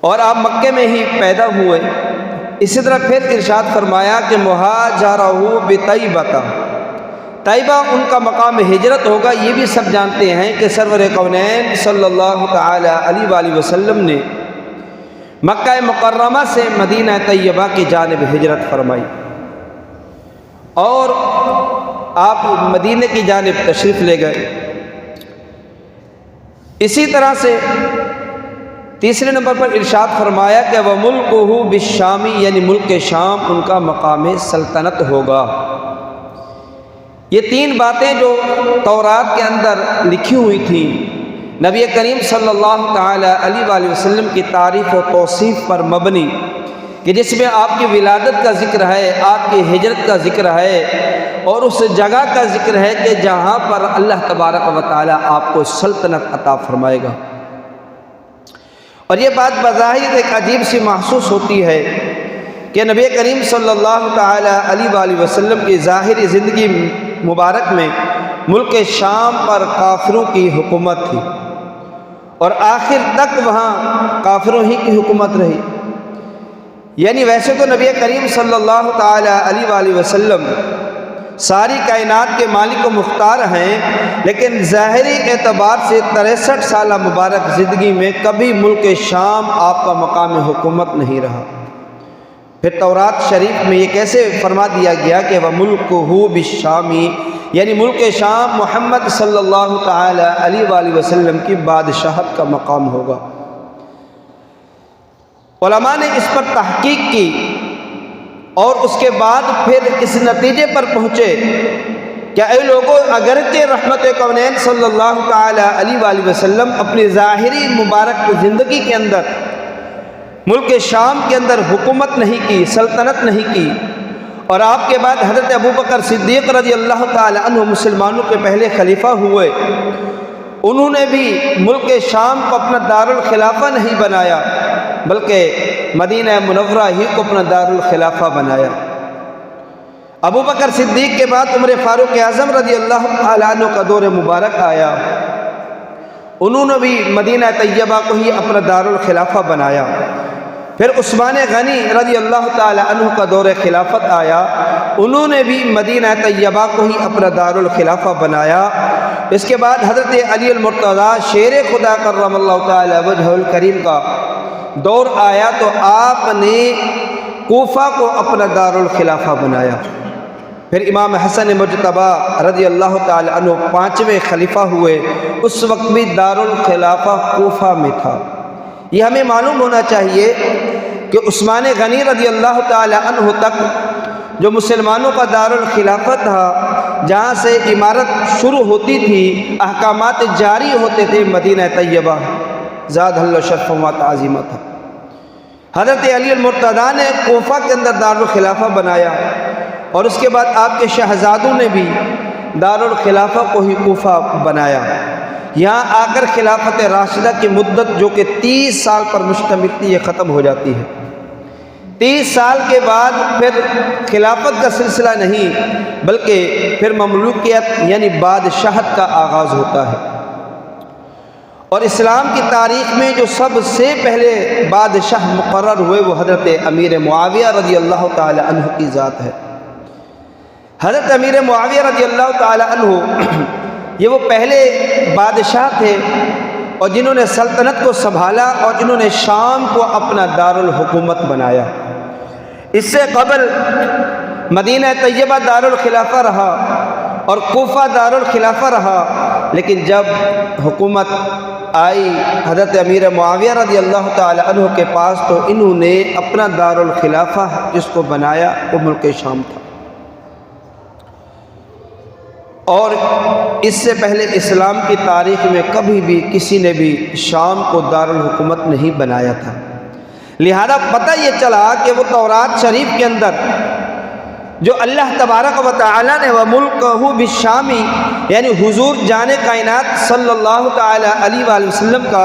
اور آپ مکے میں ہی پیدا ہوئے۔ اسی طرح پھر ارشاد فرمایا کہ مہاجرہ بطیبہ، طیبہ ان کا مقام ہجرت ہوگا۔ یہ بھی سب جانتے ہیں کہ سرور کونین صلی اللہ تعالی علیہ وآلہ وسلم نے مکہ مکرمہ سے مدینہ طیبہ کی جانب ہجرت فرمائی اور آپ مدینہ کی جانب تشریف لے گئے۔ اسی طرح سے تیسرے نمبر پر ارشاد فرمایا کہ وَمُلْكُهُ بِالشَّامِ، یعنی ملک شام ان کا مقام سلطنت ہوگا۔ یہ تین باتیں جو تورات کے اندر لکھی ہوئی تھیں، نبی کریم صلی اللہ تعالی علیہ وآلہ وسلم کی تعریف و توصیف پر مبنی، کہ جس میں آپ کی ولادت کا ذکر ہے، آپ کی ہجرت کا ذکر ہے، اور اس جگہ کا ذکر ہے کہ جہاں پر اللہ تبارک و تعالی آپ کو سلطنت عطا فرمائے گا۔ اور یہ بات بظاہر ایک عجیب سی محسوس ہوتی ہے کہ نبی کریم صلی اللہ تعالی علیہ وآلہ وسلم کی ظاہری زندگی مبارک میں ملک شام پر کافروں کی حکومت تھی اور آخر تک وہاں کافروں ہی کی حکومت رہی۔ یعنی ویسے تو نبی کریم صلی اللہ تعالی علیہ وآلہ وسلم ساری کائنات کے مالک و مختار ہیں، لیکن ظاہری اعتبار سے 63 سالہ مبارک زندگی میں کبھی ملک شام آپ کا مقام حکومت نہیں رہا۔ پھر تورات شریف میں یہ کیسے فرما دیا گیا کہ وَمُلْكُهُ بِالشَّامِ، یعنی ملک شام محمد صلی اللہ تعالی علیہ وآلہ وسلم کی بادشاہت کا مقام ہوگا۔ علماء نے اس پر تحقیق کی اور اس کے بعد پھر اس نتیجے پر پہنچے کہ اے لوگوں، اگرچہ رحمت کونین صلی اللہ تعالی علیہ وآلہ وسلم اپنی ظاہری مبارک زندگی کے اندر ملک شام کے اندر حکومت نہیں کی، سلطنت نہیں کی، اور آپ کے بعد حضرت ابوبکر صدیق رضی اللہ تعالی عنہ مسلمانوں کے پہلے خلیفہ ہوئے، انہوں نے بھی ملک شام کو اپنا دارالخلافہ نہیں بنایا بلکہ مدینہ منورہ ہی کو اپنا دارالخلافہ بنایا۔ ابوبکر صدیق کے بعد عمر فاروق اعظم رضی اللہ تعالیٰ عنہ کا دور مبارک آیا، انہوں نے بھی مدینہ طیبہ کو ہی اپنا دارالخلافہ بنایا۔ پھر عثمان غنی رضی اللہ تعالیٰ عنہ کا دور خلافت آیا، انہوں نے بھی مدینہ طیبہ کو ہی اپنا دارالخلافہ بنایا۔ اس کے بعد حضرت علی المرتضیٰ شیر خدا کرم اللہ تعالیٰ وجہ الکریم کا دور آیا تو آپ نے کوفہ کو اپنا دارالخلافہ بنایا۔ پھر امام حسن مجتبی رضی اللہ تعالی عنہ 5ویں خلیفہ ہوئے، اس وقت بھی دارالخلافہ کوفہ میں تھا۔ یہ ہمیں معلوم ہونا چاہیے کہ عثمان غنی رضی اللہ تعالی عنہ تک جو مسلمانوں کا دارالخلافہ تھا، جہاں سے عمارت شروع ہوتی تھی، احکامات جاری ہوتے تھے، مدینہ طیبہ زاد اللہ شرف و تعظیمہ تھا۔ حضرت علی المرتضیٰ نے کوفہ کے اندر دارالخلافہ بنایا اور اس کے بعد آپ کے شہزادوں نے بھی دارالخلافہ کو ہی کوفہ بنایا۔ یہاں آ کر خلافت راشدہ کی مدت جو کہ 30 سال پر مشتمل تھی، یہ ختم ہو جاتی ہے۔ 30 سال کے بعد پھر خلافت کا سلسلہ نہیں بلکہ پھر مملوکیت یعنی بادشاہت کا آغاز ہوتا ہے۔ اور اسلام کی تاریخ میں جو سب سے پہلے بادشاہ مقرر ہوئے وہ حضرت امیر معاویہ رضی اللہ تعالی عنہ کی ذات ہے۔ حضرت امیر معاویہ رضی اللہ تعالی عنہ یہ وہ پہلے بادشاہ تھے اور جنہوں نے سلطنت کو سنبھالا اور جنہوں نے شام کو اپنا دارالحکومت بنایا۔ اس سے قبل مدینہ طیبہ دارالخلافہ رہا اور کوفہ دارالخلافہ رہا، لیکن جب حکومت آئی حضرت امیر معاویہ رضی اللہ تعالی عنہ کے پاس تو انہوں نے اپنا دارالخلافہ جس کو بنایا وہ ملک شام تھا۔ اور اس سے پہلے اسلام کی تاریخ میں کبھی بھی کسی نے بھی شام کو دارالحکومت نہیں بنایا تھا۔ لہذا پتہ یہ چلا کہ وہ تورات شریف کے اندر جو اللہ تبارک و تعالیٰ نے وَمُلْكَهُ بِالشَّامِ یعنی حضور جان کائنات صلی اللہ تعالی علیہ وآلہ وسلم کا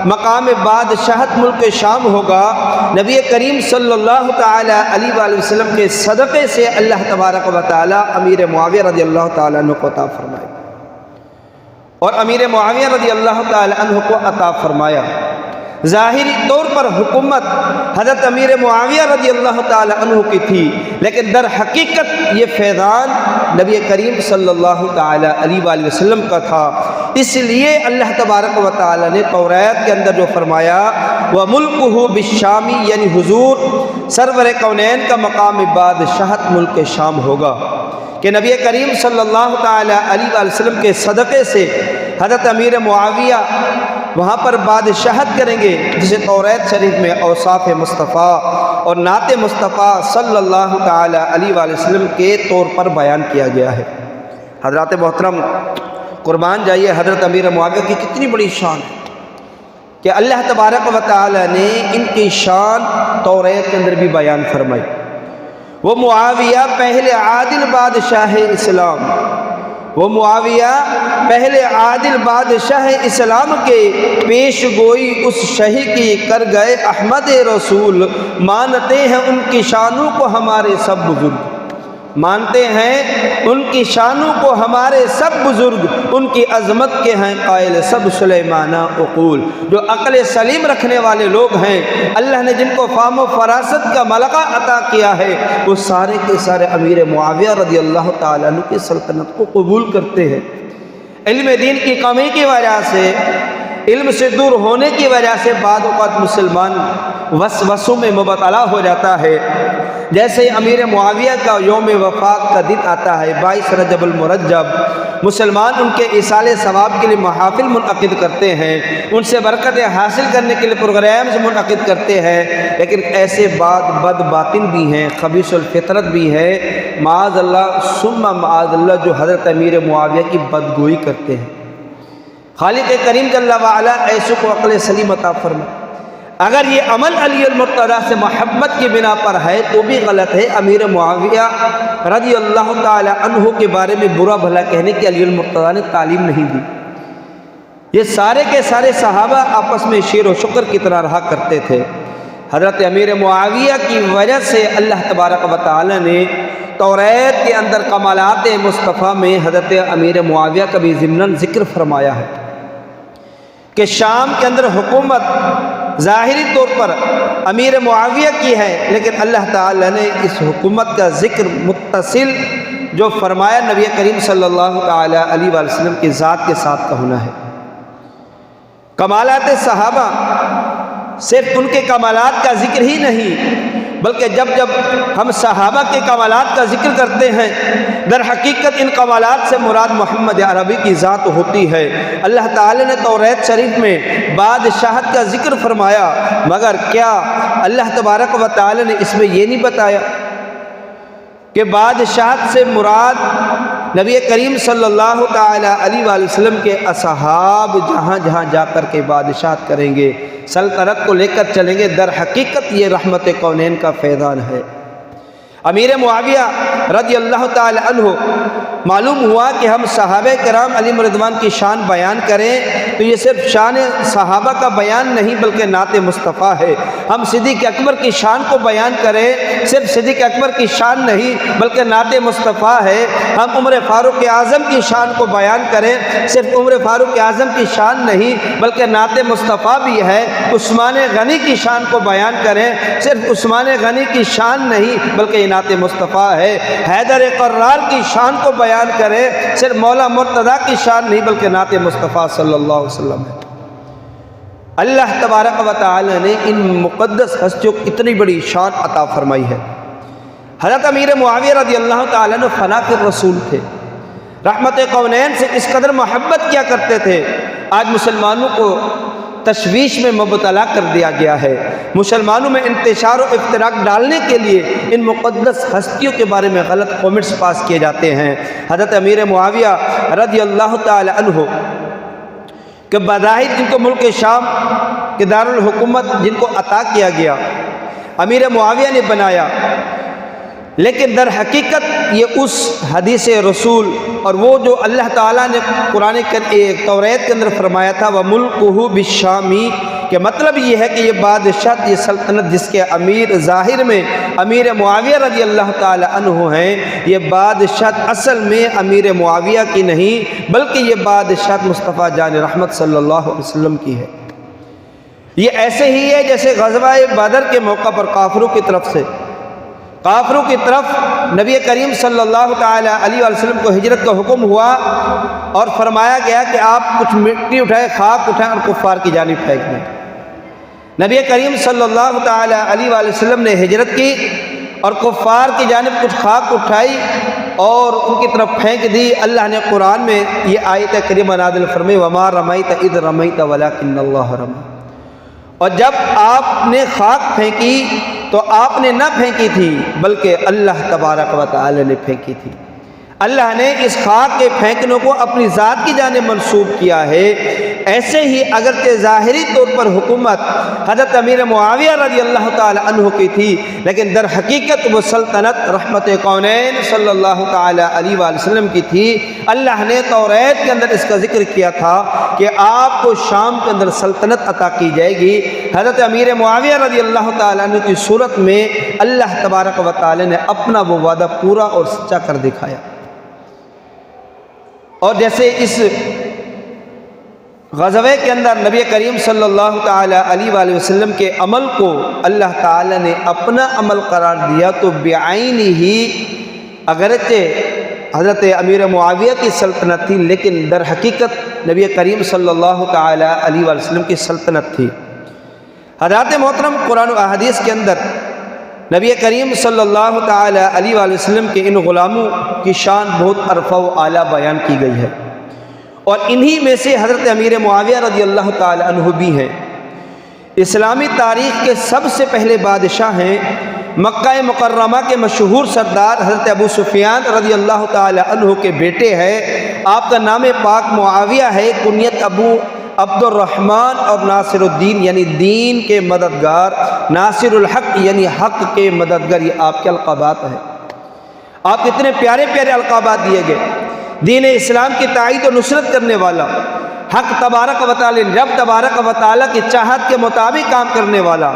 مقام بادشاہت ملک شام ہوگا، نبی کریم صلی اللہ تعالی علیہ وآلہ وسلم کے صدقے سے اللہ تبارک و تعالیٰ امیر معاویہ رضی اللہ تعالیٰ عنہ کو عطا فرمائے اور امیر معاویہ رضی اللہ تعالی عنہ کو عطا فرمایا۔ ظاہری طور پر حکومت حضرت امیر معاویہ رضی اللہ تعالی عنہ کی تھی، لیکن در حقیقت یہ فیضان نبی کریم صلی اللہ تعالی علیہ وآلہ وسلم کا تھا۔ اس لیے اللہ تبارک و تعالی نے توریت کے اندر جو فرمایا وَمُلْكُهُ بِالشَّامِ، یعنی حضور سرور کونین کا مقام بادشاہت ملک شام ہوگا، کہ نبی کریم صلی اللہ تعالی علیہ وآلہ وسلم کے صدقے سے حضرت امیر معاویہ وہاں پر بادشاہت کریں گے، جسے توریت شریف میں اوصاف مصطفیٰ اور نعت مصطفیٰ صلی اللہ تعالی علیہ وآلہ وسلم کے طور پر بیان کیا گیا ہے۔ حضرات محترم قربان جائیے، حضرت امیر معاویہ کی کتنی بڑی شان ہے کہ اللہ تبارک و تعالی نے ان کی شان توریت کے اندر بھی بیان فرمائی۔ وہ معاویہ پہلے عادل بادشاہ اسلام، وہ معاویہ پہلے عادل بادشاہ اسلام کے پیش گوئی اس شہی کی کر گئے احمد رسول، مانتے ہیں ان کی شانوں کو ہمارے سب بزرگ، مانتے ہیں ان کی شانوں کو ہمارے سب بزرگ، ان کی عظمت کے ہیں قائل سب سلیمانہ عقول۔ جو عقل سلیم رکھنے والے لوگ ہیں، اللہ نے جن کو فہم و فراست کا ملکہ عطا کیا ہے، وہ سارے کے سارے امیر معاویہ رضی اللہ تعالیٰ عنہ کی سلطنت کو قبول کرتے ہیں۔ علم دین کی کمی کی وجہ سے، علم سے دور ہونے کی وجہ سے بعض اوقات مسلمان وسوسوں میں مبتلا ہو جاتا ہے۔ جیسے امیر معاویہ کا یوم وفات کا دن آتا ہے 22 رجب المرجب، مسلمان ان کے ایصال ثواب کے لیے محافل منعقد کرتے ہیں، ان سے برکتیں حاصل کرنے کے لیے پروگرامز منعقد کرتے ہیں، لیکن ایسے بد باطن بھی ہیں، خبیث الفطرت بھی ہیں، معاذ اللہ ثم معاذ اللہ، جو حضرت امیر معاویہ کی بدگوئی کرتے ہیں۔ خالق کریم جل وعلا ایسو کو عقل سلیم عطا فرمائے۔ اگر یہ عمل علی المرتضیٰ سے محبت کی بنا پر ہے تو بھی غلط ہے۔ امیر معاویہ رضی اللہ تعالی عنہ کے بارے میں برا بھلا کہنے کی علی المرتضیٰ نے تعلیم نہیں دی۔ یہ سارے کے سارے صحابہ آپس میں شیر و شکر کی طرح رہا کرتے تھے۔ حضرت امیر معاویہ کی وجہ سے اللہ تبارک و تعالی نے توریت کے اندر کمالات مصطفیٰ میں حضرت امیر معاویہ کا بھی ضمناً ذکر فرمایا ہے کہ شام کے اندر حکومت ظاہری طور پر امیر معاویہ کی ہے، لیکن اللہ تعالی نے اس حکومت کا ذکر متصل جو فرمایا نبی کریم صلی اللہ تعالی علیہ وآلہ وسلم کی ذات کے ساتھ کا ہونا ہے۔ کمالات صحابہ صرف ان کے کمالات کا ذکر ہی نہیں، بلکہ جب ہم صحابہ کے کمالات کا ذکر کرتے ہیں، در حقیقت ان کمالات سے مراد محمد عربی کی ذات ہوتی ہے۔ اللہ تعالی نے توریت شریف میں بادشاہت کا ذکر فرمایا، مگر کیا اللہ تبارک و تعالی نے اس میں یہ نہیں بتایا کہ بادشاہت سے مراد نبی کریم صلی اللہ تعالی علیہ وآلہ وسلم کے اصحاب جہاں جہاں جا کر کے بادشاہت کریں گے، سلطنت کو لے کر چلیں گے، در حقیقت یہ رحمت کونین کا فیضان ہے۔ امیر معاویہ رضی اللہ تعالی عنہ معلوم ہوا کہ ہم صحابہ کرام علیہم رضوان کی شان بیان کریں تو یہ صرف شان صحابہ کا بیان نہیں بلکہ نعت مصطفیٰ ہے۔ ہم صدیق اکبر کی شان کو بیان کریں، صرف صدیق اکبر کی شان نہیں بلکہ نعت مصطفیٰ ہے۔ ہم عمر فاروق اعظم کی شان کو بیان کریں، صرف عمر فاروق اعظم کی شان نہیں بلکہ نعت مصطفیٰ بھی ہے۔ عثمان غنی کی شان کو بیان کریں، صرف عثمان غنی کی شان نہیں بلکہ یہ نعت مصطفیٰ ہے۔ حیدر قرار کی شان کو بیان کریں، صرف مولا مرتضیٰ کی شان نہیں بلکہ نعت مصطفیٰ صلی اللہ علیہ وسلم ہے۔ اللہ تبارک و تعالی نے ان مقدس ہستیوں کو اتنی بڑی شان عطا فرمائی ہے۔ حضرت امیر معاویہ رضی اللہ تعالی عنہ فنا کے رسول تھے، رحمت کونین سے اس قدر محبت کیا کرتے تھے، آج مسلمانوں کو تشویش میں مبتلا کر دیا گیا ہے۔ مسلمانوں میں انتشار و افتراق ڈالنے کے لیے ان مقدس ہستیوں کے بارے میں غلط کامنٹس پاس کیے جاتے ہیں۔ حضرت امیر معاویہ رضی اللہ تعالی عنہ کہ بظاہر جن کو ملک شام کے دارالحکومت جن کو عطا کیا گیا امیر معاویہ نے بنایا، لیکن در حقیقت یہ اس حدیث رسول اور وہ جو اللہ تعالیٰ نے قرآن توریت کے اندر فرمایا تھا وَمُلْكُهُ بِالشَّامِ، کہ مطلب یہ ہے کہ یہ بادشاہت، یہ سلطنت جس کے امیر ظاہر میں امیر معاویہ رضی اللہ تعالی عنہ ہیں، یہ بادشاہت اصل میں امیر معاویہ کی نہیں بلکہ یہ بادشاہت مصطفیٰ جان رحمت صلی اللہ علیہ وسلم کی ہے۔ یہ ایسے ہی ہے جیسے غزوہ بدر کے موقع پر کافروں کی طرف نبی کریم صلی اللہ تعالی علیہ وسلم کو ہجرت کا حکم ہوا اور فرمایا گیا کہ آپ کچھ مٹی اٹھائیں، خاک اٹھائیں اور کفار کی جانب پھینک دیں۔ نبی کریم صلی اللہ تعالی علیہ وسلم نے ہجرت کی اور کفار کی جانب کچھ خاک اٹھائی اور ان کی طرف پھینک دی۔ اللہ نے قرآن میں یہ آیت کریمہ نازل فرمائی وما رمیت اذ رمیت ولکن اللہ رمی، اور جب آپ نے خاک پھینکی تو آپ نے نہ پھینکی تھی بلکہ اللہ تبارک و تعالی نے پھینکی تھی۔ اللہ نے اس خاک کے پھینکنے کو اپنی ذات کی جانب منسوب کیا ہے۔ ایسے ہی اگرچہ ظاہری طور پر حکومت حضرت امیر معاویہ رضی اللہ تعالی عنہ کی تھی، لیکن در حقیقت وہ سلطنت رحمت کونین صلی اللہ تعالی علیہ وآلہ وسلم کی تھی۔ اللہ نے توریت کے اندر اس کا ذکر کیا تھا کہ آپ کو شام کے اندر سلطنت عطا کی جائے گی۔ حضرت امیر معاویہ رضی اللہ تعالی عنہ کی صورت میں اللہ تبارک و تعالی نے اپنا وہ وعدہ پورا اور سچا کر دکھایا۔ اور جیسے اس غزوے کے اندر نبی کریم صلی اللہ تعالی علیہ وآلہ وسلم کے عمل کو اللہ تعالی نے اپنا عمل قرار دیا تو بعین ہی اگرچہ حضرت امیر معاویہ کی سلطنت تھی لیکن در حقیقت نبی کریم صلی اللہ تعالی علیہ وآلہ وسلم کی سلطنت تھی۔ حضرات محترم، قرآن و احادیث کے اندر نبی کریم صلی اللہ تعالی علیہ وآلہ وسلم کے ان غلاموں کی شان بہت عرفہ و اعلیٰ بیان کی گئی ہے، اور انہی میں سے حضرت امیر معاویہ رضی اللہ تعالی عنہ بھی ہیں۔ اسلامی تاریخ کے سب سے پہلے بادشاہ ہیں، مکہ مکرمہ کے مشہور سردار حضرت ابو سفیان رضی اللہ تعالی عنہ کے بیٹے ہیں۔ آپ کا نام پاک معاویہ ہے، کنیت ابو عبد الرحمن اور ناصر الدین یعنی دین کے مددگار، ناصر الحق یعنی حق کے مددگار، یہ آپ کے القابات ہیں۔ آپ کتنے پیارے پیارے القابات دیے گئے، دین اسلام کی تائید و نصرت کرنے والا، حق تبارک و تعالی رب تبارک و تعالی کی چاہت کے مطابق کام کرنے والا۔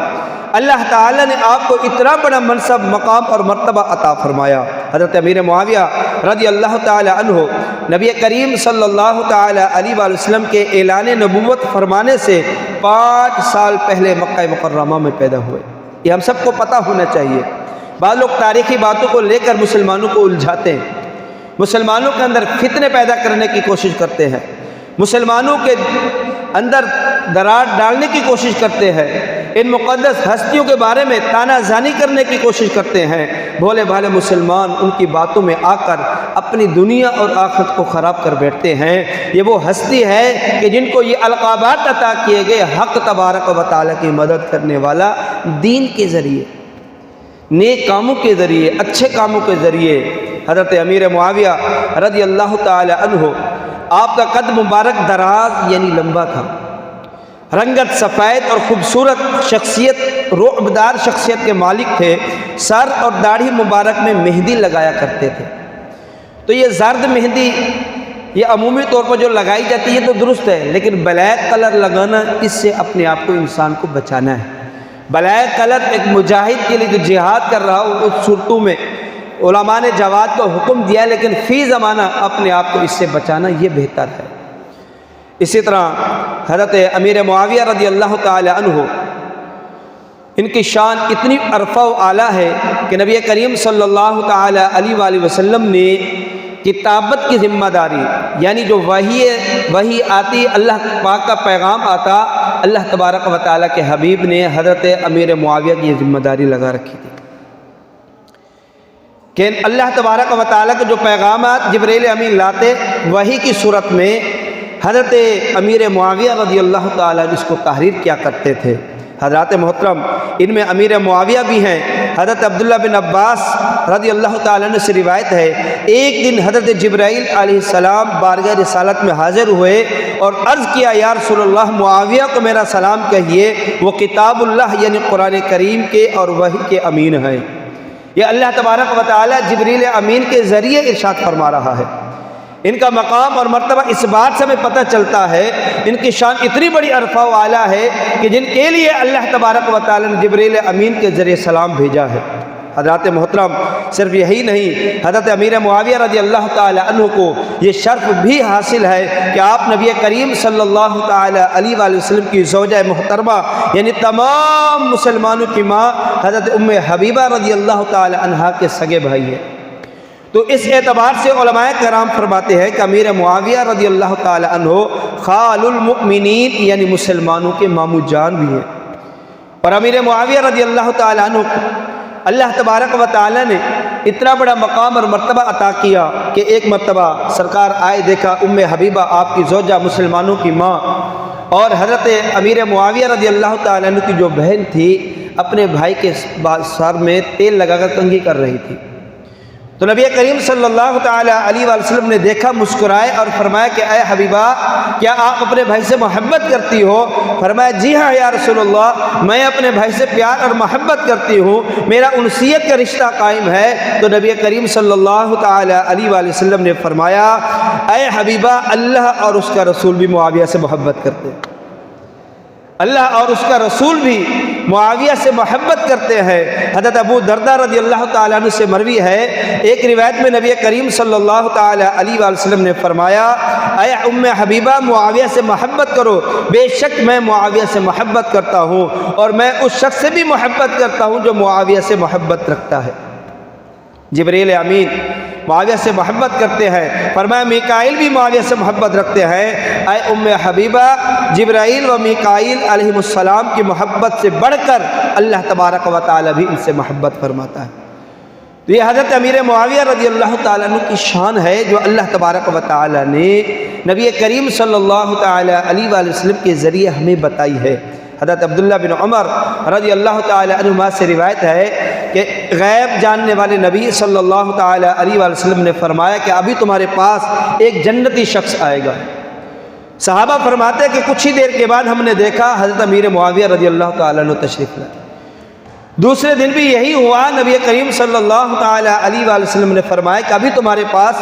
اللہ تعالی نے آپ کو اتنا بڑا منصب، مقام اور مرتبہ عطا فرمایا۔ حضرت امیر معاویہ رضی اللہ تعالی عنہ نبی کریم صلی اللہ تعالی علیہ وآلہ وسلم کے اعلان نبوت فرمانے سے 5 سال پہلے مکہ مکرمہ میں پیدا ہوئے۔ یہ ہم سب کو پتہ ہونا چاہیے۔ بعض لوگ تاریخی باتوں کو لے کر مسلمانوں کو الجھاتے ہیں، مسلمانوں کے اندر فتنے پیدا کرنے کی کوشش کرتے ہیں، مسلمانوں کے اندر درار ڈالنے کی کوشش کرتے ہیں، ان مقدس ہستیوں کے بارے میں تانا زانی کرنے کی کوشش کرتے ہیں۔ بھولے بھالے مسلمان ان کی باتوں میں آ کر اپنی دنیا اور آخرت کو خراب کر بیٹھتے ہیں۔ یہ وہ ہستی ہے کہ جن کو یہ القابات عطا کیے گئے، حق تبارک و تعالی کی مدد کرنے والا، دین کے ذریعے، نیک کاموں کے ذریعے، اچھے کاموں کے ذریعے۔ حضرت امیر معاویہ رضی اللہ تعالی عنہ، آپ کا قد مبارک دراز یعنی لمبا تھا، رنگت سفید اور خوبصورت شخصیت، رعبدار شخصیت کے مالک تھے۔ سر اور داڑھی مبارک میں مہندی لگایا کرتے تھے۔ تو یہ زرد مہندی یہ عمومی طور پر جو لگائی جاتی ہے تو درست ہے، لیکن بلیک کلر لگانا، اس سے اپنے آپ کو انسان کو بچانا ہے۔ بلیک کلر ایک مجاہد کے لیے جو جہاد کر رہا ہو اس صورتوں میں علماء نے جواز کا حکم دیا، لیکن فی زمانہ اپنے آپ کو اس سے بچانا یہ بہتر ہے۔ اسی طرح حضرت امیر معاویہ رضی اللہ تعالی عنہ، ان کی شان اتنی عرفہ و اعلیٰ ہے کہ نبی کریم صلی اللہ تعالی علیہ وآلہ وسلم نے کتابت کی ذمہ داری، یعنی جو وحی آتی، اللہ پاک کا پیغام آتا، اللہ تبارک و تعالیٰ کے حبیب نے حضرت امیر معاویہ کی ذمہ داری لگا رکھی تھی کہ اللہ تبارک و تعالیٰ کے جو پیغامات جبرائیل امین لاتے وحی کی صورت میں، حضرت امیر معاویہ رضی اللہ تعالیٰ اس کو تحریر کیا کرتے تھے۔ حضرات محترم، ان میں امیر معاویہ بھی ہیں۔ حضرت عبداللہ بن عباس رضی اللہ تعالیٰ عنہ سے روایت ہے، ایک دن حضرت جبرائیل علیہ السلام بارگاہ رسالت میں حاضر ہوئے اور عرض کیا، یا رسول اللہ، معاویہ کو میرا سلام کہیے، وہ کتاب اللہ یعنی قرآن کریم کے اور وحی کے امین ہیں۔ یہ اللہ تبارک و تعالیٰ جبریل امین کے ذریعے ارشاد فرما رہا ہے۔ ان کا مقام اور مرتبہ اس بات سے ہمیں پتہ چلتا ہے، ان کی شان اتنی بڑی عرفہ و اعلیٰ ہے کہ جن کے لیے اللہ تبارک و تعالیٰ نے جبریل امین کے ذریعے سلام بھیجا ہے۔ حضرات محترم صرف یہی نہیں، حضرت امیر معاویہ رضی اللہ تعالی عنہ کو یہ شرف بھی حاصل ہے کہ آپ نبی کریم صلی اللہ تعالی علیہ وآلہ وسلم کی زوجہ محترمہ یعنی تمام مسلمانوں کی ماں حضرت ام حبیبہ رضی اللہ تعالی عنہا کے سگے بھائی ہیں۔ تو اس اعتبار سے علماء کرام فرماتے ہیں کہ امیر معاویہ رضی اللہ تعالی عنہ خال المؤمنین یعنی مسلمانوں کے ماموں جان بھی ہیں، اور امیر معاویہ رضی اللہ تعالی عنہ کو اللہ تبارک و تعالی نے اتنا بڑا مقام اور مرتبہ عطا کیا کہ ایک مرتبہ سرکار آئے، دیکھا ام حبیبہ آپ کی زوجہ مسلمانوں کی ماں اور حضرت امیر معاویہ رضی اللہ تعالی عنہ کی جو بہن تھی اپنے بھائی کے سر میں تیل لگا کر کنگھی کر رہی تھی۔ تو نبی کریم صلی اللہ تعالی علیہ وآلہ وسلم نے دیکھا، مسکرائے اور فرمایا کہ اے حبیبہ کیا آپ اپنے بھائی سے محبت کرتی ہو؟ فرمایا جی ہاں یا رسول اللہ، میں اپنے بھائی سے پیار اور محبت کرتی ہوں، میرا انسیت کا رشتہ قائم ہے۔ تو نبی کریم صلی اللہ تعالی علیہ وآلہ وسلم نے فرمایا اے حبیبہ اللہ اور اس کا رسول بھی معاویہ سے محبت کرتے ہیں، اللہ اور اس کا رسول بھی معاویہ سے محبت کرتے ہیں۔ حضرت ابو دردہ رضی اللہ تعالیٰ عنہ سے مروی ہے، ایک روایت میں نبی کریم صلی اللہ تعالیٰ علیہ وآلہ وسلم نے فرمایا اے ام حبیبہ معاویہ سے محبت کرو، بے شک میں معاویہ سے محبت کرتا ہوں اور میں اس شخص سے بھی محبت کرتا ہوں جو معاویہ سے محبت رکھتا ہے۔ جبریل امین معاویہ سے محبت کرتے ہیں، فرمایا میکائیل بھی معاویہ سے محبت رکھتے ہیں۔ اے ام حبیبہ جبرائیل و میکائیل علیہ السلام کی محبت سے بڑھ کر اللہ تبارک و تعالی بھی ان سے محبت فرماتا ہے۔ تو یہ حضرت امیر معاویہ رضی اللہ تعالیٰ عنہ کی شان ہے جو اللہ تبارک و تعالی نے نبی کریم صلی اللہ تعالی علیہ وآلہ وسلم کے ذریعے ہمیں بتائی ہے۔ حضرت عبداللہ بن عمر رضی اللہ تعالی عنہما سے روایت ہے کہ غیب جاننے والے نبی صلی اللہ تعالی علیہ وآلہ وسلم نے فرمایا کہ ابھی تمہارے پاس ایک جنتی شخص آئے گا۔ صحابہ فرماتے ہیں کہ کچھ ہی دیر کے بعد ہم نے دیکھا حضرت امیر معاویہ رضی اللہ تعالی عنہ تشریف لائے۔ دوسرے دن بھی یہی ہوا، نبی کریم صلی اللہ تعالی علیہ وآلہ وسلم نے فرمایا کہ ابھی تمہارے پاس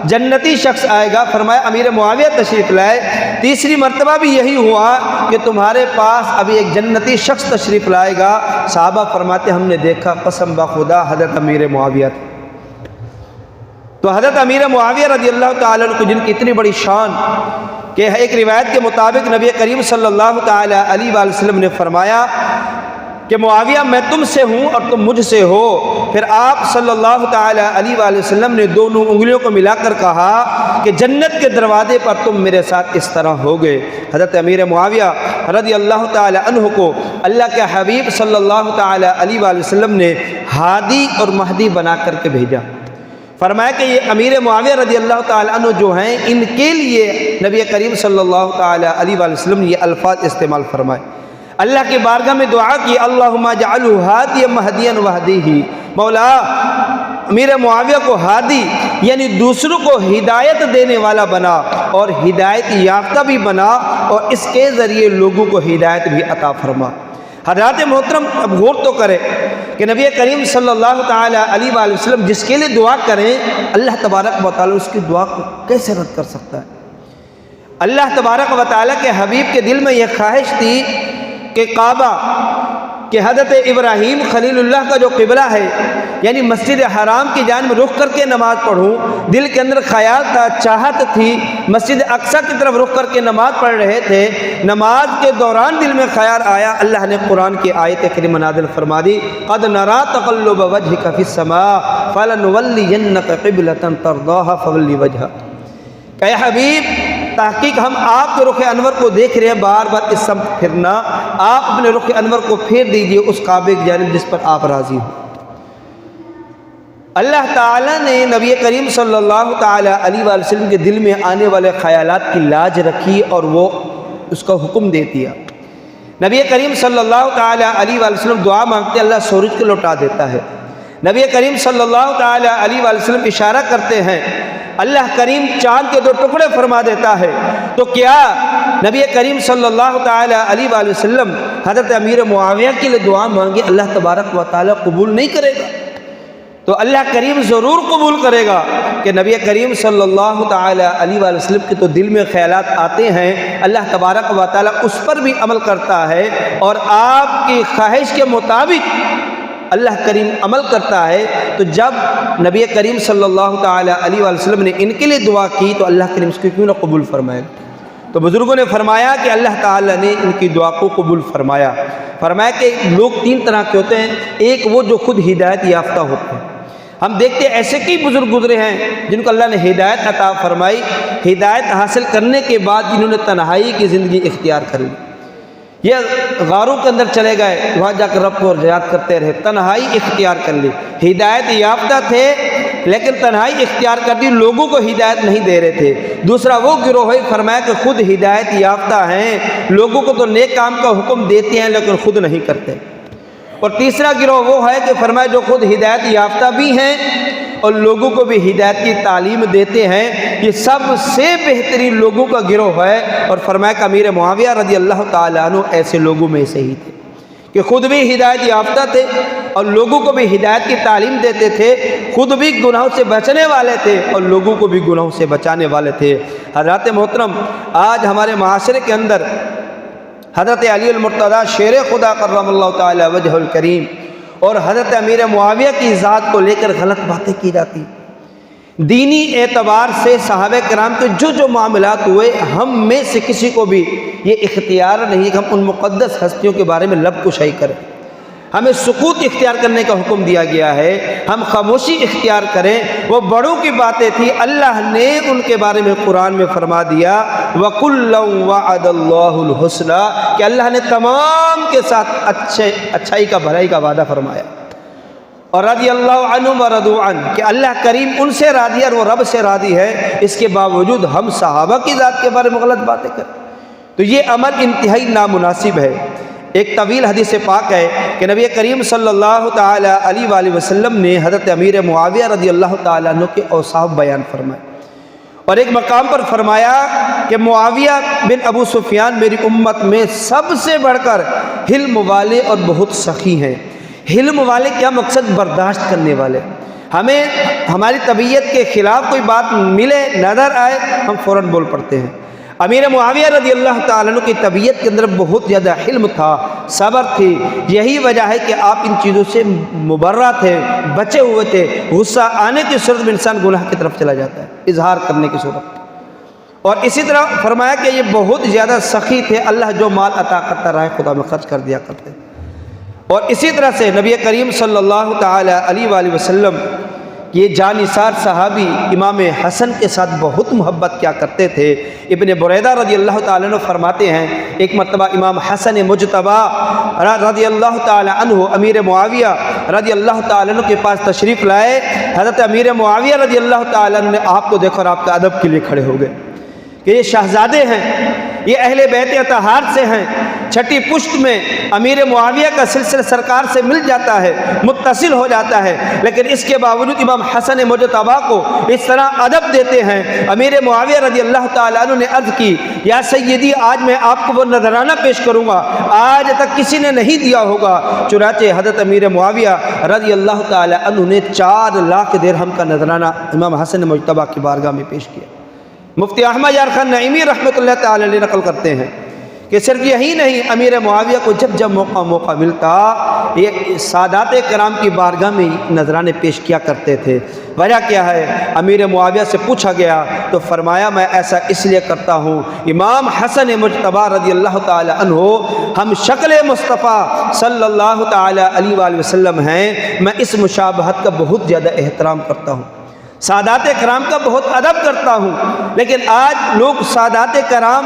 جنتی شخص آئے گا، فرمایا امیر معاویہ تشریف لائے۔ تیسری مرتبہ بھی یہی ہوا کہ تمہارے پاس ابھی ایک جنتی شخص تشریف لائے گا۔ صحابہ فرماتے ہم نے دیکھا قسم بخدا حضرت امیر معاویہ تھے۔ تو حضرت امیر معاویہ رضی اللہ تعالیٰ عنہ کو جن کی اتنی بڑی شان کہ ایک روایت کے مطابق نبی کریم صلی اللہ تعالی علیہ وآلہ وسلم نے فرمایا کہ معاویہ میں تم سے ہوں اور تم مجھ سے ہو۔ پھر آپ صلی اللہ تعالی علیہ وآلہ وسلم نے دونوں انگلیوں کو ملا کر کہا کہ جنت کے دروازے پر تم میرے ساتھ اس طرح ہوگے۔ حضرت امیر معاویہ رضی اللہ تعالی عنہ کو اللہ کے حبیب صلی اللہ تعالی علیہ وآلہ وسلم نے ہادی اور مہدی بنا کر کے بھیجا۔ فرمایا کہ یہ امیر معاویہ رضی اللہ تعالی عنہ جو ہیں ان کے لیے نبی کریم صلی اللہ تعالی علیہ وآلہ وسلم نے یہ الفاظ استعمال فرمائے، اللہ کی بارگاہ میں دعا کی اللہم اجعلہ ہادیا مہدیا وہدیہ، مولا امیر معاویہ کو ہادی یعنی دوسروں کو ہدایت دینے والا بنا اور ہدایت یافتہ بھی بنا اور اس کے ذریعے لوگوں کو ہدایت بھی عطا فرما۔ حضرات محترم اب غور تو کریں کہ نبی کریم صلی اللہ تعالی علیہ وآلہ وسلم جس کے لیے دعا کریں اللہ تبارک و تعالی اس کی دعا کو کیسے رد کر سکتا ہے؟ اللہ تبارک و تعالی کے حبیب کے دل میں یہ خواہش تھی کہ کعبہ کہ حضرت ابراہیم خلیل اللہ کا جو قبلہ ہے یعنی مسجد حرام کی جانب رخ کر کے نماز پڑھوں، دل کے اندر خیال تھا، چاہت تھی، مسجد اقصیٰ کی طرف رخ کر کے نماز پڑھ رہے تھے، نماز کے دوران دل میں خیال آیا، اللہ نے قرآن کی آیت کریمہ نازل فرما دی قد نرا تقلب وجهك في السماء فلنولینک قبلۃ ترضاها فول وجهک۔ کہ اے حبیب تحقیق ہم آپ کے رخ انور کو دیکھ رہے ہیں، بار بار اس سمت پھرنا، آپ اپنے رخ انور کو پھیر دیجئے اس کعبے کی جانب جس پر آپ راضی ہوں۔ اللہ تعالیٰ نے نبی کریم صلی اللہ تعالی علیہ وآلہ وسلم کے دل میں آنے والے خیالات کی لاج رکھی اور وہ اس کا حکم دے دیا۔ نبی کریم صلی اللہ تعالی علیہ وآلہ وسلم دعا مانگتے اللہ سورج کو لوٹا دیتا ہے۔ نبی کریم صلی اللہ تعالی علیہ وآلہ وسلم اشارہ کرتے ہیں اللہ کریم چاند کے دو ٹکڑے فرما دیتا ہے۔ تو کیا نبی کریم صلی اللہ تعالی علیہ وآلہ وسلم حضرت امیر معاویہ کے لیے دعا مانگے اللہ تبارک و تعالی قبول نہیں کرے گا؟ تو اللہ کریم ضرور قبول کرے گا کہ نبی کریم صلی اللہ تعالی علیہ وآلہ وسلم کے تو دل میں خیالات آتے ہیں، اللہ تبارک و تعالی اس پر بھی عمل کرتا ہے اور آپ کی خواہش کے مطابق اللہ کریم عمل کرتا ہے، تو جب نبی کریم صلی اللہ تعالیٰ علیہ وآلہ وسلم نے ان کے لیے دعا کی تو اللہ کریم اس کو کیوں نہ قبول فرمائے؟ تو بزرگوں نے فرمایا کہ اللہ تعالیٰ نے ان کی دعا کو قبول فرمایا کہ لوگ تین طرح کے ہوتے ہیں۔ ایک وہ جو خود ہدایت یافتہ ہوتے ہیں، ہم دیکھتے ہیں ایسے کئی بزرگ گزرے ہیں جن کو اللہ نے ہدایت عطا فرمائی، ہدایت حاصل کرنے کے بعد انہوں نے تنہائی کی زندگی اختیار کر لی، یہ غاروں کے اندر چلے گئے، وہاں جا کر رب کو یاد کرتے رہے، تنہائی اختیار کر لی۔ ہدایت یافتہ تھے لیکن تنہائی اختیار کر دی، لوگوں کو ہدایت نہیں دے رہے تھے۔ دوسرا وہ گروہ ہے، فرمایا کہ خود ہدایت یافتہ ہیں، لوگوں کو تو نیک کام کا حکم دیتے ہیں لیکن خود نہیں کرتے۔ اور تیسرا گروہ وہ ہے کہ فرمایا جو خود ہدایت یافتہ بھی ہیں اور لوگوں کو بھی ہدایت کی تعلیم دیتے ہیں، یہ سب سے بہترین لوگوں کا گروہ ہے۔ اور فرمایا کہ امیر معاویہ رضی اللہ تعالیٰ عنہ ایسے لوگوں میں سے ہی تھے کہ خود بھی ہدایت یافتہ تھے اور لوگوں کو بھی ہدایت کی تعلیم دیتے تھے، خود بھی گناہوں سے بچنے والے تھے اور لوگوں کو بھی گناہوں سے بچانے والے تھے۔ حضرات محترم، آج ہمارے معاشرے کے اندر حضرت علی المرتضیٰ شیر خدا کرم اللہ تعالی وجہ الکریم اور حضرت امیر معاویہ کی ذات کو لے کر غلط باتیں کی جاتی۔ دینی اعتبار سے صحابہ کرام کے جو معاملات ہوئے، ہم میں سے کسی کو بھی یہ اختیار نہیں کہ ہم ان مقدس ہستیوں کے بارے میں لب کشائی کریں۔ ہمیں سکوت اختیار کرنے کا حکم دیا گیا ہے، ہم خاموشی اختیار کریں۔ وہ بڑوں کی باتیں تھی، اللہ نے ان کے بارے میں قرآن میں فرما دیا وَكُلًّا وَعَدَ اللَّهُ الْحُسْنَىٰ کہ اللہ نے تمام کے ساتھ اچھائی کا بھلائی کا وعدہ فرمایا۔ اور رضی اللہ عنہم ورضوا عنہ کہ اللہ کریم ان سے راضی ہے اور وہ رب سے راضی ہے، اس کے باوجود ہم صحابہ کی ذات کے بارے میں غلط باتیں کریں تو یہ عمل انتہائی نامناسب ہے۔ ایک طویل حدیث پاک ہے کہ نبی کریم صلی اللہ تعالیٰ علیہ وآلہ وسلم نے حضرت امیر معاویہ رضی اللہ تعالیٰ عنہ کے اوصاف بیان فرمائے، اور ایک مقام پر فرمایا کہ معاویہ بن ابو سفیان میری امت میں سب سے بڑھ کر حلم والے اور بہت سخی ہیں۔ حلم والے کیا مقصد؟ برداشت کرنے والے۔ ہمیں ہماری طبیعت کے خلاف کوئی بات ملے، نظر آئے، ہم فوراً بول پڑتے ہیں۔ امیر معاویہ رضی اللہ تعالیٰ عنہ کی طبیعت کے اندر بہت زیادہ حلم تھا، صبر تھی، یہی وجہ ہے کہ آپ ان چیزوں سے مبرہ تھے، بچے ہوئے تھے۔ غصہ آنے کی صورت میں انسان گناہ کی طرف چلا جاتا ہے، اظہار کرنے کی صورت۔ اور اسی طرح فرمایا کہ یہ بہت زیادہ سخی تھے، اللہ جو مال عطا کرتا رہا خدا میں خرچ کر دیا کرتے۔ اور اسی طرح سے نبی کریم صلی اللہ تعالیٰ علیہ وآلہ وسلم یہ جانثار صحابی امام حسن کے ساتھ بہت محبت کیا کرتے تھے۔ ابن بریدہ رضی اللہ تعالیٰ عنہ فرماتے ہیں ایک مرتبہ امام حسن مجتبی رضی اللہ تعالیٰ عنہ امیر معاویہ رضی اللہ تعالیٰ عنہ کے پاس تشریف لائے۔ حضرت امیر معاویہ رضی اللہ تعالیٰ عنہ نے آپ کو دیکھا اور آپ کا ادب کے لیے کھڑے ہو گئے کہ یہ شہزادے ہیں، یہ اہل بیت اطہار سے ہیں، چھٹی پشت میں امیر معاویہ کا سلسلہ سرکار سے مل جاتا ہے، متصل ہو جاتا ہے، لیکن اس کے باوجود امام حسن مجتبی کو اس طرح ادب دیتے ہیں۔ امیر معاویہ رضی اللہ تعالیٰ عنہ نے عرض کی یا سیدی آج میں آپ کو وہ نذرانہ پیش کروں گا آج تک کسی نے نہیں دیا ہوگا۔ چنانچہ حضرت امیر معاویہ رضی اللہ تعالیٰ عنہ نے 4 لاکھ درہم کا نذرانہ امام حسن مجتبی کی بارگاہ میں پیش کیا۔ مفتی احمد یار خان نعیمی رحمۃ اللہ تعالی علیہ نقل کرتے ہیں کہ صرف یہی نہیں، امیر معاویہ کو جب موقع ملتا یہ سادات کرام کی بارگاہ میں نذرانے پیش کیا کرتے تھے۔ وجہ کیا ہے؟ امیر معاویہ سے پوچھا گیا تو فرمایا میں ایسا اس لیے کرتا ہوں، امام حسن مجتبی رضی اللہ تعالی عنہ ہم شکل مصطفیٰ صلی اللہ تعالی علیہ وآلہ وسلم ہیں، میں اس مشابہت کا بہت زیادہ احترام کرتا ہوں، سادات کرام کا بہت ادب کرتا ہوں، لیکن آج لوگ سادات کرام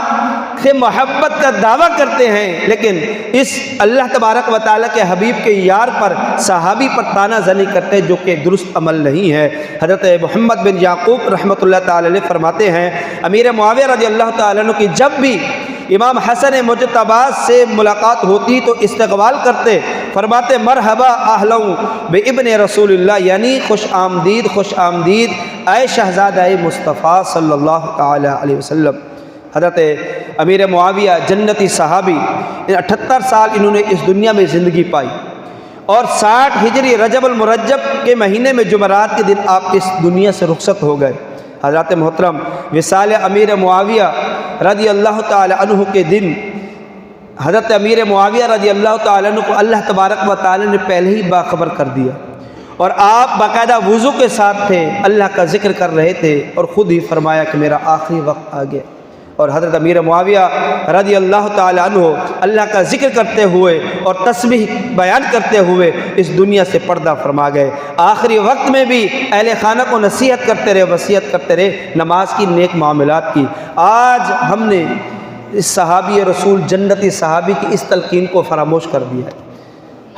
سے محبت کا دعویٰ کرتے ہیں لیکن اس اللہ تبارک و تعالیٰ کے حبیب کے یار پر صحابی پر طعنہ زنی کرتے جو کہ درست عمل نہیں ہے۔ حضرت محمد بن یعقوب رحمۃ اللہ تعالی علیہ فرماتے ہیں امیر معاویہ رضی اللہ تعالیٰ عنہ کی جب بھی امام حسن مجتبی سے ملاقات ہوتی تو استقبال کرتے، فرماتے مرحبا اہلا بابن رسول اللہ، یعنی خوش آمدید اے شہزادہ مصطفیٰ صلی اللہ تعالی علیہ وسلم۔ حضرت امیر معاویہ جنتی صحابی، 78 سال انہوں نے اس دنیا میں زندگی پائی اور 60 ہجری رجب المرجب کے مہینے میں جمعرات کے دن آپ اس دنیا سے رخصت ہو گئے۔ حضرات محترم، وصال امیر معاویہ رضی اللہ تعالی عنہ کے دن حضرت امیر معاویہ رضی اللہ تعالیٰ عنہ کو اللہ تبارک و تعالیٰ نے پہلے ہی باخبر کر دیا، اور آپ باقاعدہ وضو کے ساتھ تھے، اللہ کا ذکر کر رہے تھے، اور خود ہی فرمایا کہ میرا آخری وقت آ گیا۔ اور حضرت امیر معاویہ رضی اللہ تعالیٰ عنہ اللہ کا ذکر کرتے ہوئے اور تسبیح بیان کرتے ہوئے اس دنیا سے پردہ فرما گئے۔ آخری وقت میں بھی اہل خانہ کو نصیحت کرتے رہے، وصیت کرتے رہے نماز کی، نیک معاملات کی۔ آج ہم نے اس صحابی رسول جنتی صحابی کی اس تلقین کو فراموش کر دیا ہے۔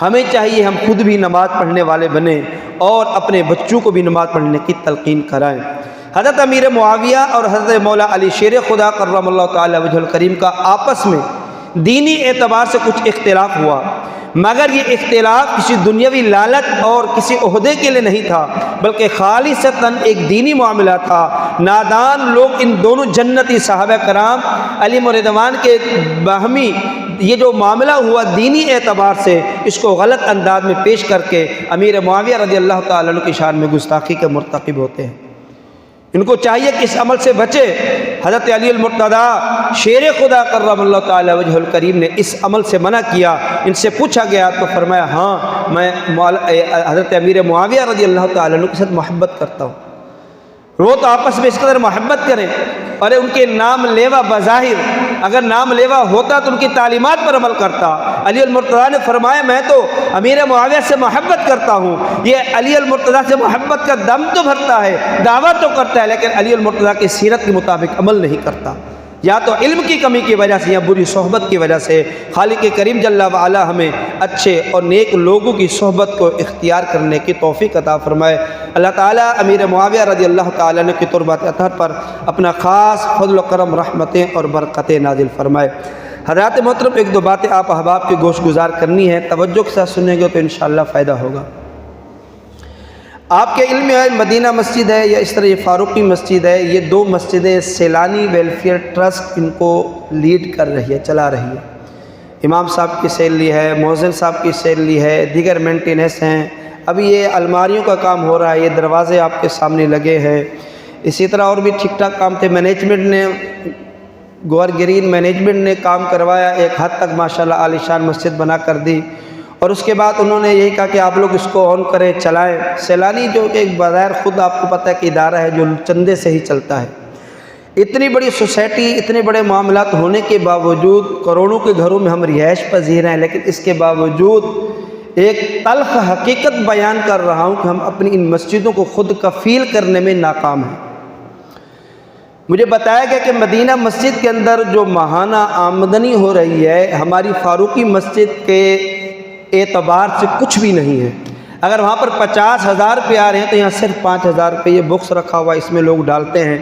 ہمیں چاہیے ہم خود بھی نماز پڑھنے والے بنیں اور اپنے بچوں کو بھی نماز پڑھنے کی تلقین کرائیں۔ حضرت امیر معاویہ اور حضرت مولا علی شیر خدا کرم اللہ تعالی وجہ الکریم کا آپس میں دینی اعتبار سے کچھ اختلاف ہوا، مگر یہ اختلاف کسی دنیاوی لالچ اور کسی عہدے کے لیے نہیں تھا، بلکہ خالصتاً ایک دینی معاملہ تھا۔ نادان لوگ ان دونوں جنتی صحابہ کرام علی رضوان کے باہمی یہ جو معاملہ ہوا دینی اعتبار سے، اس کو غلط انداز میں پیش کر کے امیر معاویہ رضی اللہ تعالیٰ عنہ کی شان میں گستاخی کے مرتکب ہوتے ہیں۔ ان کو چاہیے کہ اس عمل سے بچے۔ حضرت علی المرتضیٰ شیر خدا کرم اللہ تعالی وجہ الکریم نے اس عمل سے منع کیا۔ ان سے پوچھا گیا تو فرمایا ہاں میں حضرت امیر معاویہ رضی اللہ تعالیٰ عنہ کے ساتھ محبت کرتا ہوں۔ وہ تو آپس میں اس قدر محبت کریں، اور ان کے نام لیوا بظاہر اگر نام لیوا ہوتا تو ان کی تعلیمات پر عمل کرتا۔ علی المرتضیٰ نے فرمایا میں تو امیر معاویہ سے محبت کرتا ہوں، یہ علی المرتضیٰ سے محبت کا دم تو بھرتا ہے، دعویٰ تو کرتا ہے، لیکن علی المرتضیٰ کی سیرت کے مطابق عمل نہیں کرتا، یا تو علم کی کمی کی وجہ سے یا بری صحبت کی وجہ سے۔ خالق کریم جل وعلا ہمیں اچھے اور نیک لوگوں کی صحبت کو اختیار کرنے کی توفیق عطا فرمائے۔ اللہ تعالیٰ امیر معاویہ رضی اللہ تعالیٰ عنہ کی تربت اطہر پر اپنا خاص فضل و کرم، رحمتیں اور برکتیں نازل فرمائے۔ حضرات محترم، ایک دو باتیں آپ احباب کی گوش گزار کرنی ہے، توجہ کے ساتھ سنیں گے تو انشاءاللہ فائدہ ہوگا۔ آپ کے علم میں ہے مدینہ مسجد ہے یا اس طرح یہ فاروقی مسجد ہے، یہ دو مسجدیں سیلانی ویلفیئر ٹرسٹ ان کو لیڈ کر رہی ہے، چلا رہی ہے۔ امام صاحب کی سیلری ہے، مؤذن صاحب کی سیلری ہے، دیگر مینٹیننس ہیں۔ ابھی یہ الماریوں کا کام ہو رہا ہے، یہ دروازے آپ کے سامنے لگے ہیں۔ اسی طرح اور بھی ٹھیک ٹھاک کام تھے، مینجمنٹ نے گور گرین مینجمنٹ نے کام کروایا، ایک حد تک ماشاءاللہ عالی شان مسجد بنا کر دی، اور اس کے بعد انہوں نے یہی کہا کہ آپ لوگ اس کو آن کریں، چلائیں۔ سیلانی جو کہ ایک بظاہر خود آپ کو پتہ ہے کہ ادارہ ہے جو چندے سے ہی چلتا ہے، اتنی بڑی سوسائٹی، اتنے بڑے معاملات ہونے کے باوجود کروڑوں کے گھروں میں ہم رہائش پذیر ہیں، لیکن اس کے باوجود ایک تلخ حقیقت بیان کر رہا ہوں کہ ہم اپنی ان مسجدوں کو خود کفیل کرنے میں ناکام ہیں۔ مجھے بتایا گیا کہ مدینہ مسجد کے اندر جو ماہانہ آمدنی ہو رہی ہے ہماری فاروقی مسجد کے اعتبار سے کچھ بھی نہیں ہے۔ اگر وہاں پر 50,000 روپے آ رہے ہیں تو یہاں صرف 5,000 روپے یہ بکس رکھا ہوا اس میں لوگ ڈالتے ہیں،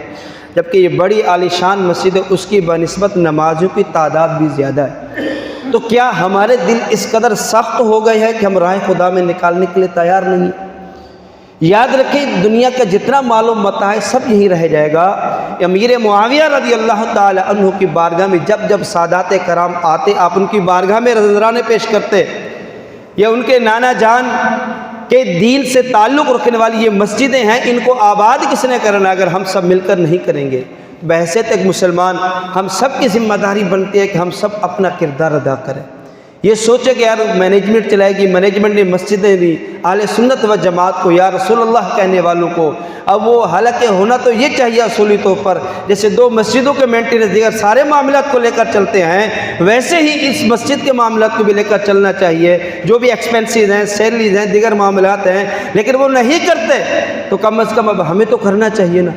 جبکہ یہ بڑی عالی شان مسجد ہے، اس کی بنسبت نمازوں کی تعداد بھی زیادہ ہے۔ تو کیا ہمارے دل اس قدر سخت ہو گئے ہیں کہ ہم راہ خدا میں نکالنے کے لیے تیار نہیں؟ یاد رکھیں دنیا کا جتنا مال و متاع ہے سب یہیں رہ جائے گا۔ امیر معاویہ رضی اللہ تعالی عنہ کی بارگاہ میں جب جب سادات کرام آتے، آپ ان کی بارگاہ میں نذرانے پیش کرتے، یا ان کے نانا جان کے دین سے تعلق رکھنے والی یہ مسجدیں ہیں، ان کو آباد کس نے کرنا اگر ہم سب مل کر نہیں کریں گے؟ بحیثیت ایک مسلمان ہم سب کی ذمہ داری بنتی ہے کہ ہم سب اپنا کردار ادا کریں۔ یہ سوچے کہ یار مینجمنٹ چلائے گی، مینجمنٹ نے مسجدیں دی، اہل سنت و جماعت کو یا رسول اللہ کہنے والوں کو، اب وہ حالانکہ ہونا تو یہ چاہیے اصولی طور پر جیسے دو مسجدوں کے مینٹیننس دیگر سارے معاملات کو لے کر چلتے ہیں، ویسے ہی اس مسجد کے معاملات کو بھی لے کر چلنا چاہیے۔ جو بھی ایکسپینسز ہیں، سیلریز ہیں، دیگر معاملات ہیں، لیکن وہ نہیں کرتے تو کم از کم اب ہمیں تو کرنا چاہیے نا۔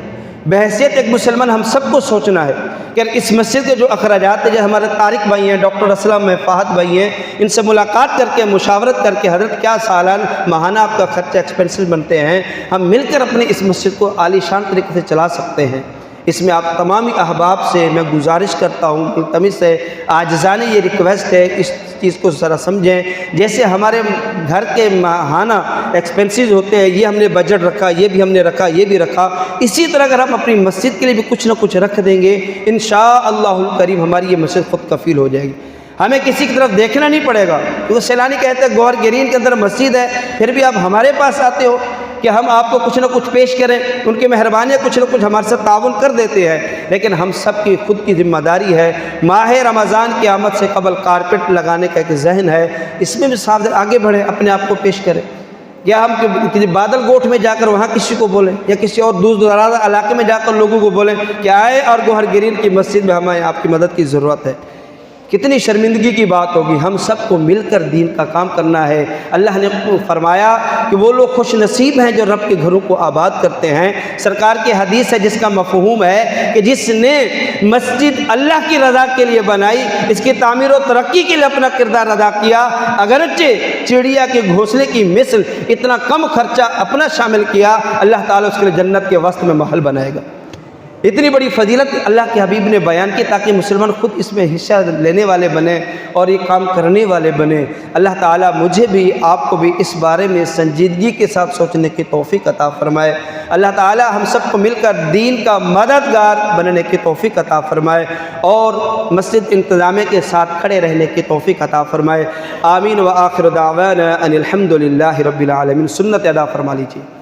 بحیثیت ایک مسلمان ہم سب کو سوچنا ہے کہ اس مسجد کے جو اخراجات ہیں، جو ہمارے طارق بھائی ہیں، ڈاکٹر اسلم ہیں، فہد بھائی ہیں، ان سے ملاقات کر کے مشاورت کر کے حضرت کیا سالانہ ماہانہ آپ کا خرچہ ایکسپینسز بنتے ہیں، ہم مل کر اپنے اس مسجد کو عالی شان طریقے سے چلا سکتے ہیں۔ اس میں آپ تمامی احباب سے میں گزارش کرتا ہوں، ملتمس ہے، عاجزانہ یہ ریکویسٹ ہے، اس چیز کو ذرا سمجھیں۔ جیسے ہمارے گھر کے ماہانہ ایکسپینسز ہوتے ہیں، یہ ہم نے بجٹ رکھا، یہ بھی ہم نے رکھا، یہ بھی رکھا، اسی طرح اگر ہم اپنی مسجد کے لیے بھی کچھ نہ کچھ رکھ دیں گے، انشاءاللہ الکریم ہماری یہ مسجد خود کفیل ہو جائے گی۔ ہمیں کسی کی طرف دیکھنا نہیں پڑے گا، کیونکہ سیلانی کہتے ہیں گور گرین کے اندر مسجد ہے، پھر بھی آپ ہمارے پاس آتے ہو۔ کہ ہم آپ کو کچھ نہ کچھ پیش کریں، ان کی مہربانیاں کچھ نہ کچھ ہمارے ساتھ تعاون کر دیتے ہیں، لیکن ہم سب کی خود کی ذمہ داری ہے۔ ماہ رمضان کی آمد سے قبل کارپیٹ لگانے کا ایک ذہن ہے، اس میں بھی صاف آگے بڑھیں، اپنے آپ کو پیش کریں۔ یا ہم کسی بادل گوٹھ میں جا کر وہاں کسی کو بولیں، یا کسی اور دور دراز علاقے میں جا کر لوگوں کو بولیں کہ آئے اور گوہر گرین کی مسجد میں ہمیں آپ کی مدد کی ضرورت ہے۔ کتنی شرمندگی کی بات ہوگی، ہم سب کو مل کر دین کا کام کرنا ہے۔ اللہ نے فرمایا کہ وہ لوگ خوش نصیب ہیں جو رب کے گھروں کو آباد کرتے ہیں۔ سرکار کی حدیث ہے جس کا مفہوم ہے کہ جس نے مسجد اللہ کی رضا کے لیے بنائی، اس کی تعمیر و ترقی کے لیے اپنا کردار ادا کیا، اگرچہ چڑیا کے گھونسلے کی مثل اتنا کم خرچہ اپنا شامل کیا، اللہ تعالیٰ اس کے لیے جنت کے وسط میں محل بنائے گا۔ اتنی بڑی فضیلت اللہ کے حبیب نے بیان کی تاکہ مسلمان خود اس میں حصہ لینے والے بنے اور یہ کام کرنے والے بنے۔ اللہ تعالیٰ مجھے بھی آپ کو بھی اس بارے میں سنجیدگی کے ساتھ سوچنے کی توفیق عطا فرمائے۔ اللہ تعالیٰ ہم سب کو مل کر دین کا مددگار بننے کی توفیق عطا فرمائے اور مسجد انتظامیہ کے ساتھ کھڑے رہنے کی توفیق عطا فرمائے۔ آمین و آخر دعوانا ان الحمد للہ رب العالمین۔ سنت ادا فرما لیجیے۔